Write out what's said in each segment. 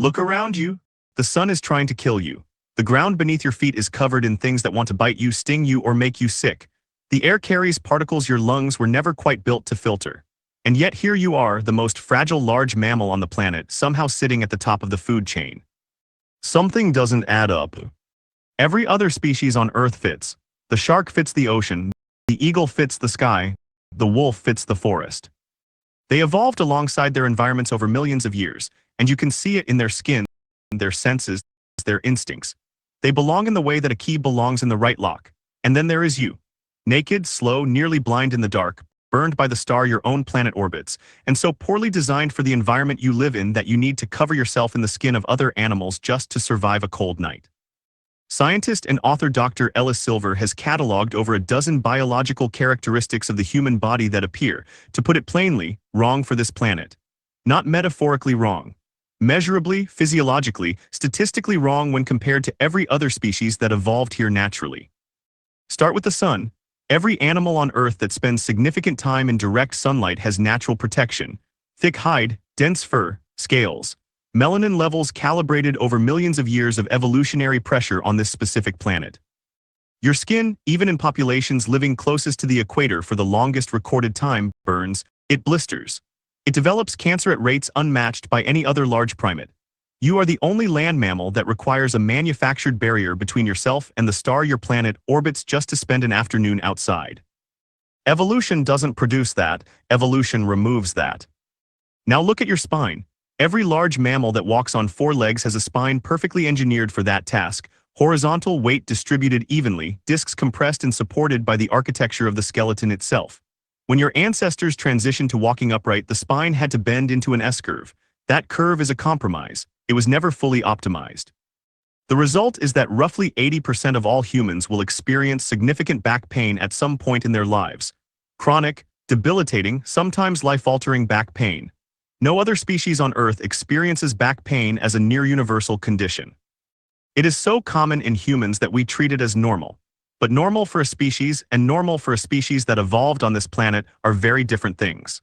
Look around you. The sun is trying to kill you. The ground beneath your feet is covered in things that want to bite you, sting you, or make you sick. The air carries particles your lungs were never quite built to filter. And yet here you are, the most fragile large mammal on the planet, somehow sitting at the top of the food chain. Something doesn't add up. Every other species on Earth fits. The shark fits the ocean, the eagle fits the sky, the wolf fits the forest. They evolved alongside their environments over millions of years, and you can see it in their skin, their senses, their instincts. They belong in the way that a key belongs in the right lock. And then there is you. Naked, slow, nearly blind in the dark, burned by the star your own planet orbits, and so poorly designed for the environment you live in that you need to cover yourself in the skin of other animals just to survive a cold night. Scientist and author Dr. Ellis Silver has cataloged over a dozen biological characteristics of the human body that appear, to put it plainly, wrong for this planet. Not metaphorically wrong. Measurably, physiologically, statistically wrong when compared to every other species that evolved here naturally. Start with the sun. Every animal on Earth that spends significant time in direct sunlight has natural protection. Thick hide, dense fur, scales. Melanin levels calibrated over millions of years of evolutionary pressure on this specific planet. Your skin, even in populations living closest to the equator for the longest recorded time, burns, it blisters. It develops cancer at rates unmatched by any other large primate. You are the only land mammal that requires a manufactured barrier between yourself and the star your planet orbits just to spend an afternoon outside. Evolution doesn't produce that, evolution removes that. Now look at your spine. Every large mammal that walks on four legs has a spine perfectly engineered for that task, horizontal weight distributed evenly, discs compressed and supported by the architecture of the skeleton itself. When your ancestors transitioned to walking upright, the spine had to bend into an S-curve. That curve is a compromise. It was never fully optimized. The result is that roughly 80% of all humans will experience significant back pain at some point in their lives. Chronic, debilitating, sometimes life-altering back pain. No other species on Earth experiences back pain as a near-universal condition. It is so common in humans that we treat it as normal. But normal for a species and normal for a species that evolved on this planet are very different things.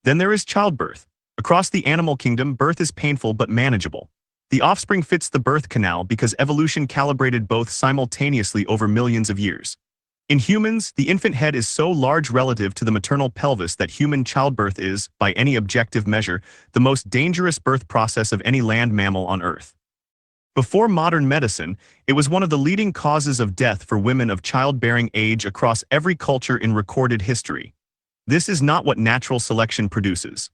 Then there is childbirth. Across the animal kingdom, birth is painful but manageable. The offspring fits the birth canal because evolution calibrated both simultaneously over millions of years. In humans, the infant head is so large relative to the maternal pelvis that human childbirth is, by any objective measure, the most dangerous birth process of any land mammal on Earth. Before modern medicine, it was one of the leading causes of death for women of childbearing age across every culture in recorded history. This is not what natural selection produces.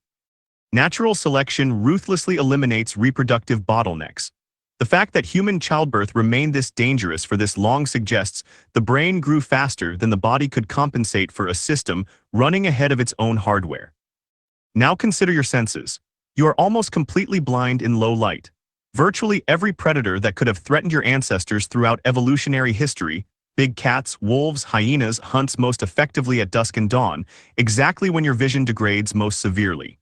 Natural selection ruthlessly eliminates reproductive bottlenecks. The fact that human childbirth remained this dangerous for this long suggests the brain grew faster than the body could compensate for a system running ahead of its own hardware. Now consider your senses. You are almost completely blind in low light. Virtually every predator that could have threatened your ancestors throughout evolutionary history, big cats, wolves, hyenas, hunts most effectively at dusk and dawn, exactly when your vision degrades most severely.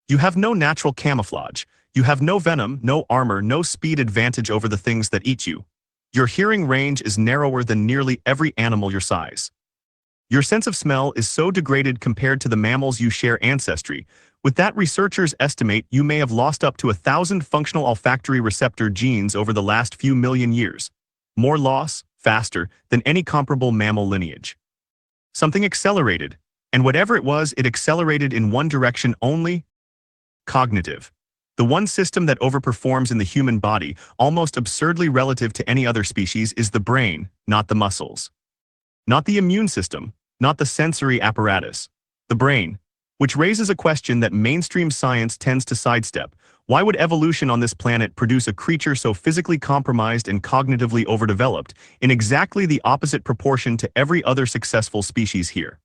You have no natural camouflage. You have no venom, no armor, no speed advantage over the things that eat you. Your hearing range is narrower than nearly every animal your size. Your sense of smell is so degraded compared to the mammals you share ancestry. With that, researchers estimate you may have lost up to 1,000 functional olfactory receptor genes over the last few million years. More loss, faster, than any comparable mammal lineage. Something accelerated, and whatever it was, it accelerated in one direction only: cognitive. The one system that overperforms in the human body, almost absurdly relative to any other species, is the brain, not the muscles. Not the immune system, not the sensory apparatus. The brain. Which raises a question that mainstream science tends to sidestep. Why would evolution on this planet produce a creature so physically compromised and cognitively overdeveloped, in exactly the opposite proportion to every other successful species here?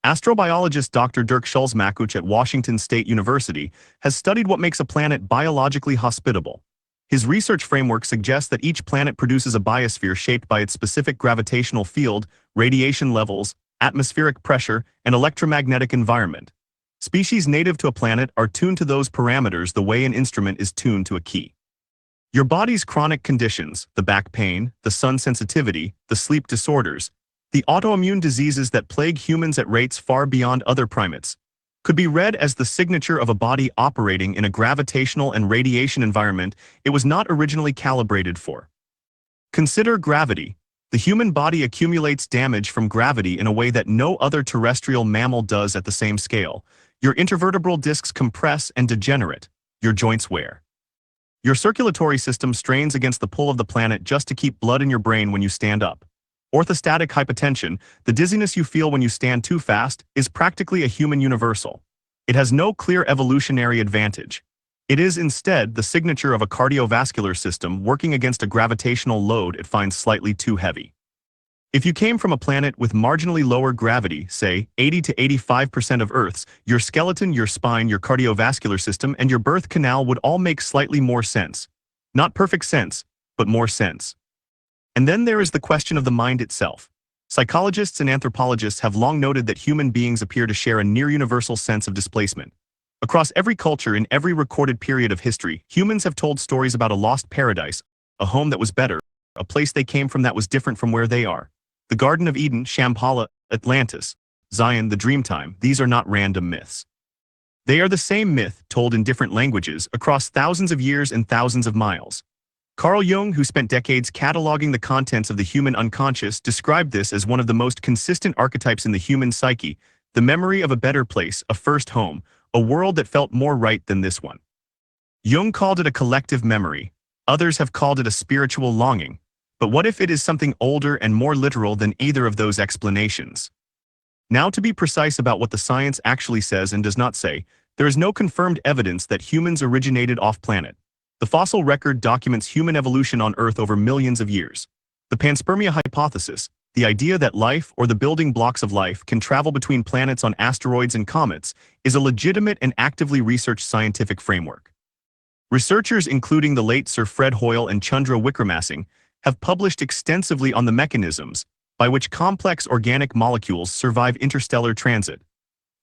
Astrobiologist Dr. Dirk Schulze-Makuch at Washington State University has studied what makes a planet biologically hospitable. His research framework suggests that each planet produces a biosphere shaped by its specific gravitational field, radiation levels, atmospheric pressure, and electromagnetic environment. Species native to a planet are tuned to those parameters the way an instrument is tuned to a key. Your body's chronic conditions, the back pain, the sun sensitivity, the sleep disorders, the autoimmune diseases that plague humans at rates far beyond other primates, could be read as the signature of a body operating in a gravitational and radiation environment it was not originally calibrated for. Consider gravity. The human body accumulates damage from gravity in a way that no other terrestrial mammal does at the same scale. Your intervertebral discs compress and degenerate. Your joints wear. Your circulatory system strains against the pull of the planet just to keep blood in your brain when you stand up. Orthostatic hypotension, the dizziness you feel when you stand too fast, is practically a human universal. It has no clear evolutionary advantage. It is instead the signature of a cardiovascular system working against a gravitational load it finds slightly too heavy. If you came from a planet with marginally lower gravity, say 80 to 85% of Earth's, your skeleton, your spine, your cardiovascular system, and your birth canal would all make slightly more sense. Not perfect sense, but more sense. And then there is the question of the mind itself. Psychologists and anthropologists have long noted that human beings appear to share a near-universal sense of displacement. Across every culture in every recorded period of history, humans have told stories about a lost paradise, a home that was better, a place they came from that was different from where they are. The Garden of Eden, Shambhala, Atlantis, Zion, the Dreamtime, these are not random myths. They are the same myth, told in different languages, across thousands of years and thousands of miles. Carl Jung, who spent decades cataloging the contents of the human unconscious, described this as one of the most consistent archetypes in the human psyche, the memory of a better place, a first home, a world that felt more right than this one. Jung called it a collective memory. Others have called it a spiritual longing. But what if it is something older and more literal than either of those explanations? Now, to be precise about what the science actually says and does not say, there is no confirmed evidence that humans originated off-planet. The fossil record documents human evolution on Earth over millions of years. The panspermia hypothesis, the idea that life or the building blocks of life can travel between planets on asteroids and comets, is a legitimate and actively researched scientific framework. Researchers including the late Sir Fred Hoyle and Chandra Wickramasinghe have published extensively on the mechanisms by which complex organic molecules survive interstellar transit.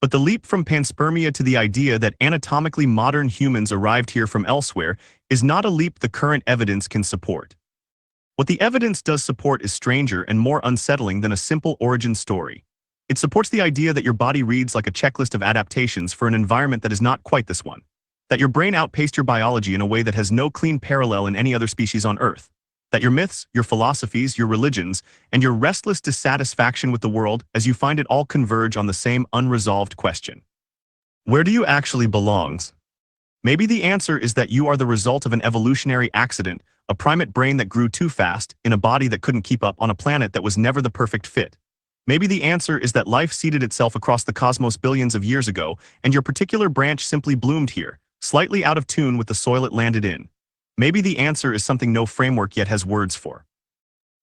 But the leap from panspermia to the idea that anatomically modern humans arrived here from elsewhere is not a leap the current evidence can support. What the evidence does support is stranger and more unsettling than a simple origin story. It supports the idea that your body reads like a checklist of adaptations for an environment that is not quite this one. That your brain outpaced your biology in a way that has no clean parallel in any other species on Earth. That your myths, your philosophies, your religions, and your restless dissatisfaction with the world as you find it all converge on the same unresolved question. Where do you actually belong? Maybe the answer is that you are the result of an evolutionary accident, a primate brain that grew too fast, in a body that couldn't keep up on a planet that was never the perfect fit. Maybe the answer is that life seeded itself across the cosmos billions of years ago, and your particular branch simply bloomed here, slightly out of tune with the soil it landed in. Maybe the answer is something no framework yet has words for.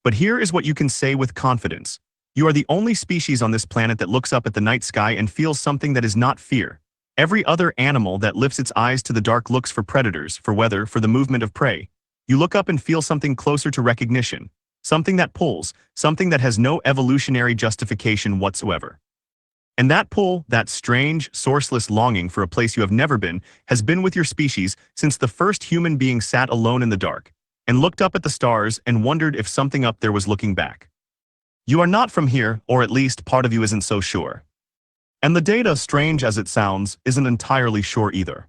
But here is what you can say with confidence. You are the only species on this planet that looks up at the night sky and feels something that is not fear. Every other animal that lifts its eyes to the dark looks for predators, for weather, for the movement of prey. You look up and feel something closer to recognition. Something that pulls, something that has no evolutionary justification whatsoever. And that pull, that strange, sourceless longing for a place you have never been, has been with your species since the first human being sat alone in the dark, and looked up at the stars and wondered if something up there was looking back. You are not from here, or at least part of you isn't so sure. And the data, strange as it sounds, isn't entirely sure either.